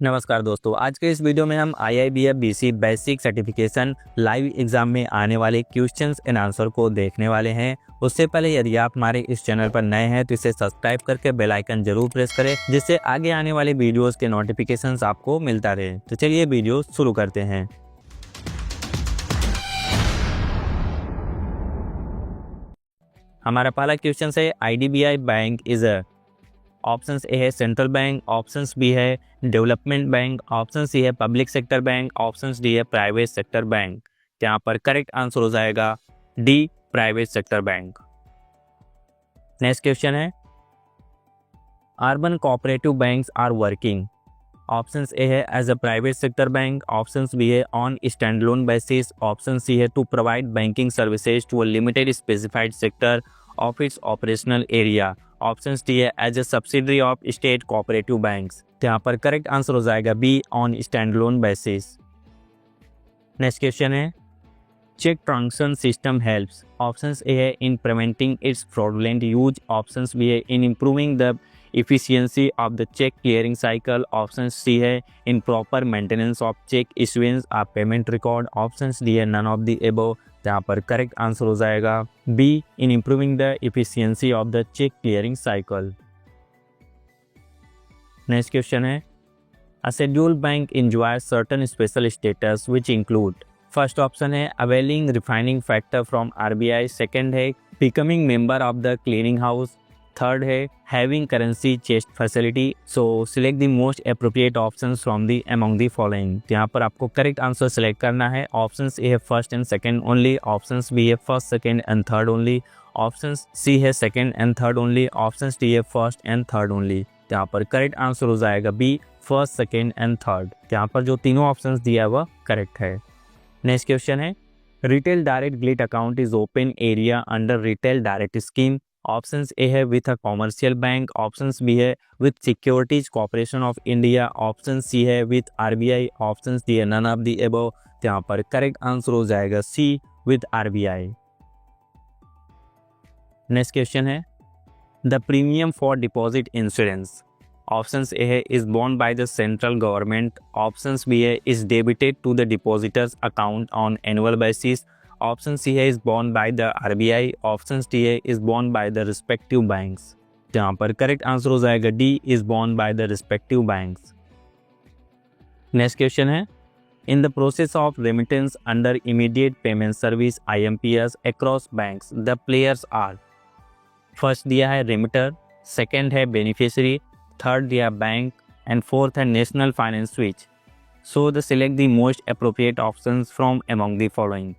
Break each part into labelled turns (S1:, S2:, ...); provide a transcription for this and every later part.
S1: नमस्कार दोस्तों, आज के इस वीडियो में हम IIBF BC basic certification live exam में आने वाले क्वेश्चंस एंड आंसर को देखने वाले हैं। उससे पहले यदि आप हमारे इस चैनल पर नए हैं तो इसे सब्सक्राइब करके बेल आइकन जरूर प्रेस करें, जिससे आगे आने वाले वीडियोस के नोटिफिकेशंस आपको मिलता रहे। तो चलिए वीडियो शुरू करते हैं। हमारा पहला क्वेश्चन है IDBI bank is option A है सेंट्रल बैंक, ऑप्शन बी है डेवलपमेंट बैंक, ऑप्शन सी है public sector bank, option D है प्राइवेट सेक्टर बैंक। यहाँ पर करेक्ट आंसर हो जाएगा D, private sector bank. Next question है urban cooperative banks are working. Option A है as a private sector bank, option B है on standalone basis, option C है to provide banking services to a limited specified sector of its operational area, option D है as a subsidiary of state cooperative banks. यहाँ पर correct answer हो जाएगा B, on standalone basis. Next question है cheque transaction system helps. Option A है in preventing its fraudulent use, option B है in improving the efficiency of the check clearing cycle, option C है in proper maintenance of check issuance or payment record, option D है none of the above। यहाँ पर correct answer हो जाएगा B, in improving the efficiency of the check clearing cycle। Next question है a scheduled bank enjoys certain special status which include। First option है availing refining factor from RBI, second है becoming member of the clearing house, third है having currency chest facility. So select the most appropriate options from the among the following. यहाँ पर आपको correct answer select करना है। Option A है first and second only, option B है first second and third only, option C है second and third only, option D है first and third only. यहाँ पर करेक्ट आंसर हो जाएगा B, first second and third. यहाँ पर जो तीनों ऑप्शन दिया है वह करेक्ट है। नेक्स्ट क्वेश्चन है retail direct gilt account is open area under retail direct scheme, option A है with a commercial bank, option B है with securities corporation of India, option C है विथ RBI, ऑप्शन डी है none of the above. यहाँ पर correct answer हो जाएगा C, with RBI। Next question है the premium for deposit insurance. Option A है is borne by the central government, option B है is debited to the depositors account on annual basis, option C है is borne by the RBI, option D है is borne by the respective banks. यहाँ पर correct answer हो जाएगा D, is borne by the respective banks. Next question है in the process of remittance under immediate payment service IMPS across banks the players are. First दिया है remitter, second है beneficiary, third दिया bank and fourth है national finance switch. So the select the most appropriate options from among the following.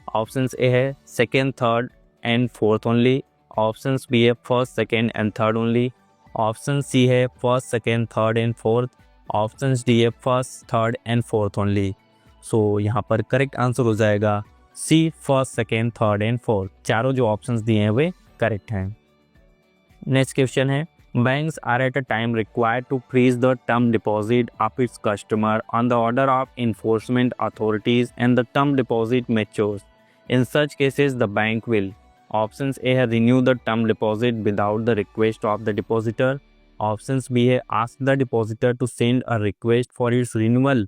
S1: Options A है second third and fourth only, options B है first second and third only, option C है first second third and fourth, options D है first third and fourth only. So यहाँ पर correct answer हो जाएगा C, first second third and fourth. चारों जो options दिए हैं वे करेक्ट हैं। नेक्स्ट क्वेश्चन है banks are at a time required to freeze the term deposit of its customer on the order of enforcement authorities and the term deposit matures. In such cases, the bank will options A है renew the term deposit without the request of the depositor, options B है ask the depositor to send a request for its renewal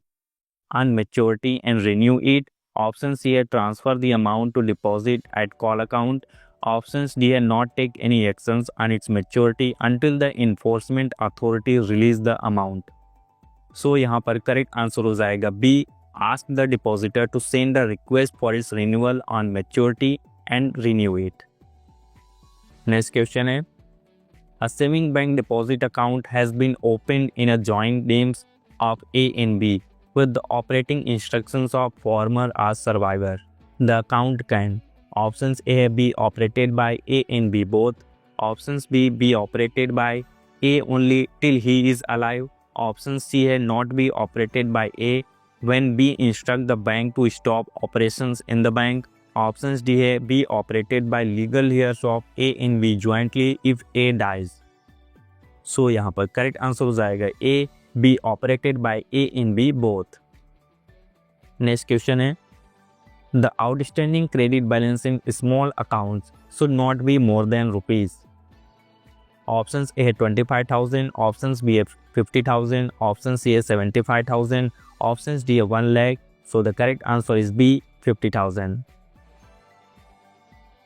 S1: on maturity and renew it, option C है transfer the amount to deposit at call account, options D है not take any actions on its maturity until the enforcement authority release the amount. So यहाँ पर correct answer हो जाएगा B, ask the depositor to send a request for its renewal on maturity and renew it. Next question है a saving bank deposit account has been opened in a joint names of A and B with the operating instructions of former as survivor. The account can options A be operated by A and B both, options B be operated by A only till he is alive, option C है not be operated by A when B instruct the bank to stop operations in the bank, options D है be operated by legal heirs of A and B jointly if A dies. So यहाँ पर correct answer हो जाएगा A, be operated by A and B both. Next question है the outstanding credit balance in small accounts should not be more than rupees. Options A है 25,000, options B है 50,000. Option C is 75,000. Options D is 1 lakh. So the correct answer is B, 50,000.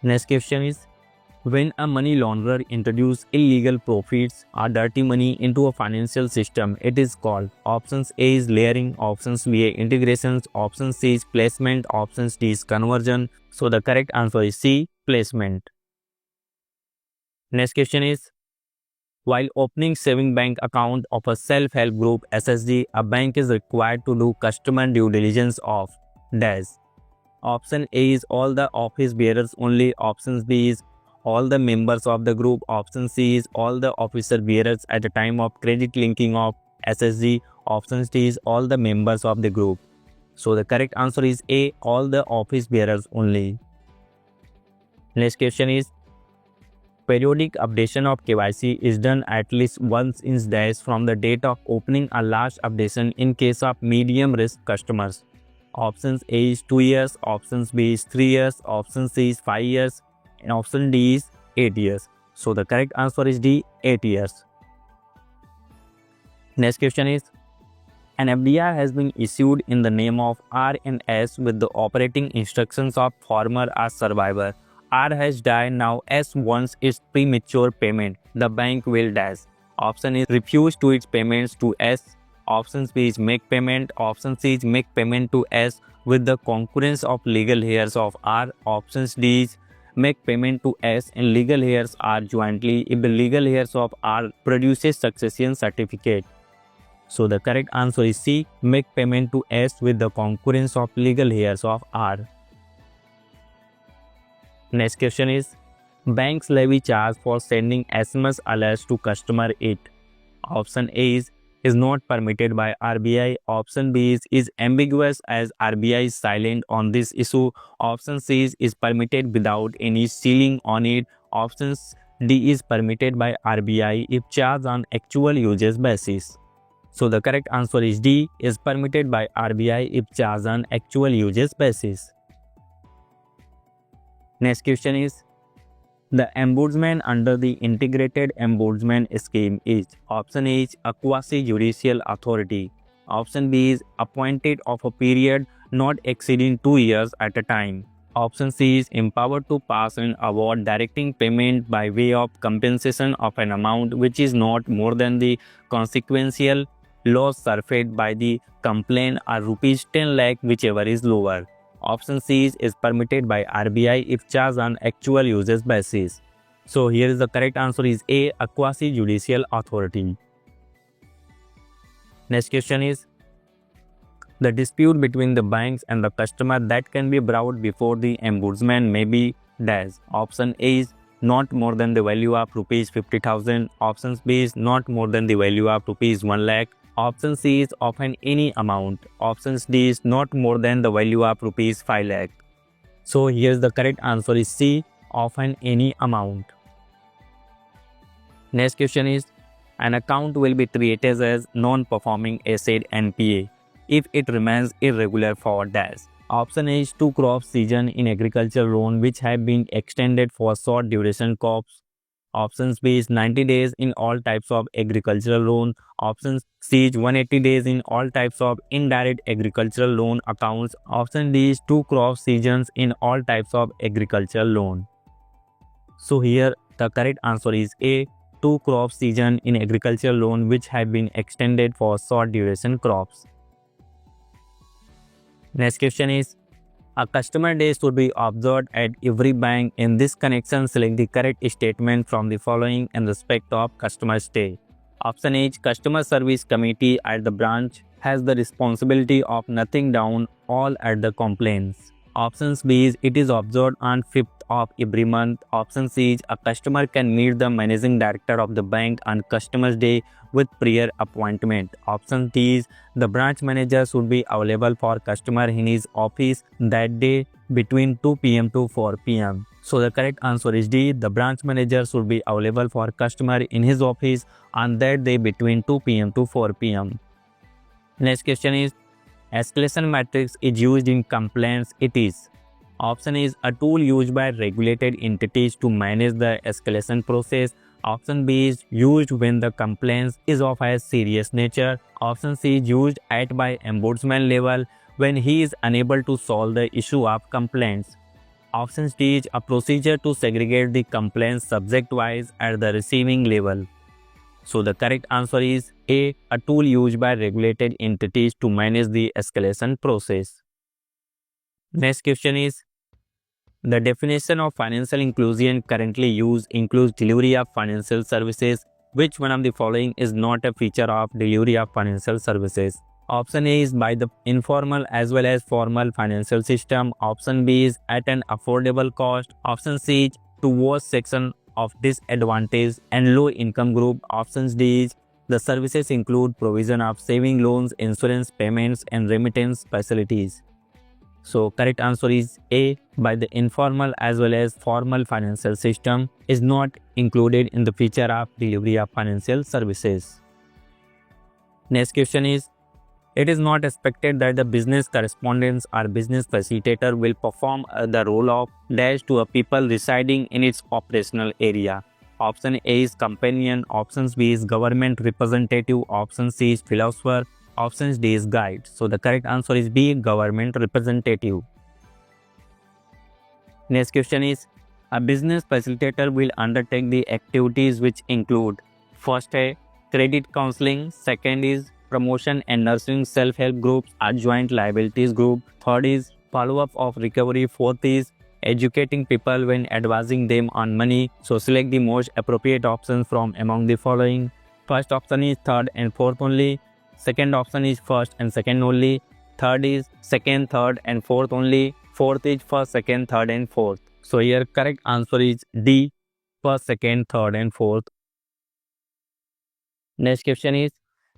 S1: Next question is, when a money launderer introduces illegal profits or dirty money into a financial system, it is called. Options A is layering, options B is integrations, option C is placement, options D is conversion. So the correct answer is C, placement. Next question is, while opening saving bank account of a self-help group SSG, a bank is required to do customer due diligence of dash. Option A is all the office bearers only. Option B is all the members of the group. Option C is all the officer bearers at the time of credit linking of SSG. Option D is all the members of the group. So the correct answer is A, all the office bearers only. Next question is, periodic updation of KYC is done at least once in days from the date of opening a last updation in case of medium risk customers. Options A is 2 years, options B is 3 years, option C is 5 years, and option D is 8 years. So the correct answer is D, 8 years. Next question is, an FDR has been issued in the name of R and S with the operating instructions of former or survivor. R has died, now S wants its premature payment. The bank will dash. Option is refuse to its payments to S. Option B is make payment. Option C is make payment to S with the concurrence of legal heirs of R. Option D is make payment to S and legal heirs R jointly if the legal heirs of R produces succession certificate. So the correct answer is C, make payment to S with the concurrence of legal heirs of R. Next question is, banks levy charge for sending SMS alerts to customer it. Option A is not permitted by RBI. Option B is ambiguous as RBI is silent on this issue. Option C is permitted without any ceiling on it. Option D is permitted by RBI if charged on actual usage basis. So the correct answer is D, is permitted by RBI if charged on actual usage basis. Next question is, the ombudsman under the integrated ombudsman scheme is. Option A is a quasi-judicial authority. Option B is appointed of a period not exceeding 2 years at a time. Option C is empowered to pass an award directing payment by way of compensation of an amount which is not more than the consequential loss suffered by the complaint or rupees 10 lakh, whichever is lower. Option C is permitted by RBI if charged on actual usage basis. So here is the correct answer is A, a quasi-judicial authority. Next question is, the dispute between the banks and the customer that can be brought before the ombudsman may be dash. Option A is not more than the value of rupees 50,000. Option B is not more than the value of rupees 1 lakh. Option C is of any amount. Option D is not more than the value of rupees 5 lakh. So here's the correct answer is C, of any amount. Next question is, an account will be treated as non-performing asset NPA if it remains irregular for dash. Option A is 2 crop season in agriculture loan which have been extended for short duration crops. Option B is 90 days in all types of agricultural loan. Option C is 180 days in all types of indirect agricultural loan accounts. Option D is 2 crop seasons in all types of agricultural loan. So here the correct answer is A, 2 crop season in agricultural loan which have been extended for short duration crops. Next question is, a customer day should be observed at every bank. In this connection, select the correct statement from the following in respect of customer stay. Option A, customer service committee at the branch has the responsibility of noting down all at the complaints. Option B is it is observed on 5th of every month. Option C is a customer can meet the managing director of the bank on customer's day with prior appointment. Option D is the branch manager should be available for customer in his office that day between 2 p.m. to 4 p.m. So the correct answer is D, the branch manager should be available for customer in his office on that day between 2 p.m. to 4 p.m. Next question is, escalation matrix is used in complaints. It is. Option is a tool used by regulated entities to manage the escalation process. Option B is used when the complaint is of a serious nature. Option C is used at by ombudsman level when he is unable to solve the issue of complaints. Option D is a procedure to segregate the complaints subject-wise at the receiving level. So the correct answer is A, a tool used by regulated entities to manage the escalation process. Next question is, the definition of financial inclusion currently used includes delivery of financial services. Which one of the following is not a feature of delivery of financial services? Option A is by the informal as well as formal financial system. Option B is at an affordable cost. Option C is towards section of disadvantaged and low income group. Option D is the services include provision of saving loans, insurance payments and remittance facilities. So correct answer is A, by the informal as well as formal financial system is not included in the feature of delivery of financial services. Next question is, it is not expected that the business correspondent or business facilitator will perform the role of dash to a people residing in its operational area. Option A is companion, option B is government representative, option C is philosopher, option D is guide. So the correct answer is B, government representative. Next question is, a business facilitator will undertake the activities which include first है credit counseling, second is promotion and nursing self-help groups or joint liabilities group, third is follow-up of recovery, fourth is educating people when advising them on money. So select the most appropriate options from among the following. First option is third and fourth only. Second option is first and second only. Third is second, third and fourth only. Fourth is first, second, third and fourth. So here correct answer is D, first, second, third and fourth. Next question is,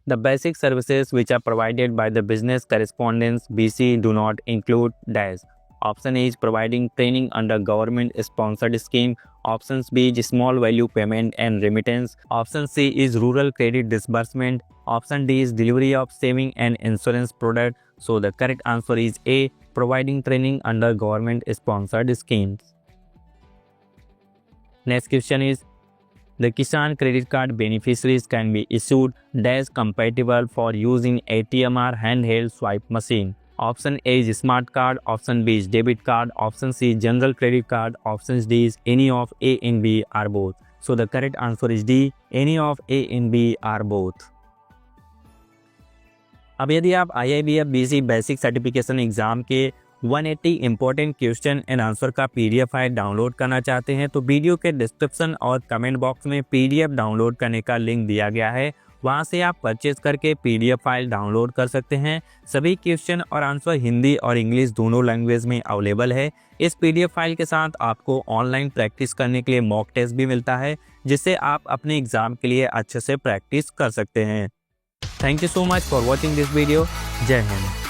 S1: the basic services which are provided by the business correspondents BC do not include dash. Option A is providing training under government sponsored scheme. Option B is small value payment and remittance. Option C is rural credit disbursement. Option D is delivery of saving and insurance product. So the correct answer is A, providing training under government sponsored schemes. Next question is, the Kisan credit card beneficiaries can be issued dash compatible for use in ATM or handheld swipe machine. Option A is smart card, option B is debit card, option C is general credit card, option D is any of A and B are both. So the correct answer is D, any of A and B are both. अब यदि आप IIBF BC basic certification exam के 180 important question and answer का PDF file download करना चाहते हैं तो video के डिस्क्रिप्शन और कमेंट बॉक्स में PDF डाउनलोड करने का लिंक दिया गया है, वहां से आप परचेज करके PDF फाइल डाउनलोड कर सकते हैं। सभी क्वेश्चन और आंसर हिंदी और इंग्लिश दोनों लैंग्वेज में अवेलेबल है। इस PDF फाइल के साथ आपको ऑनलाइन प्रैक्टिस करने के लिए मॉक टेस्ट भी मिलता है, जिससे आप अपने एग्जाम के लिए अच्छे से प्रैक्टिस कर सकते हैं। Thank you so much for watching this video. Jai Hind.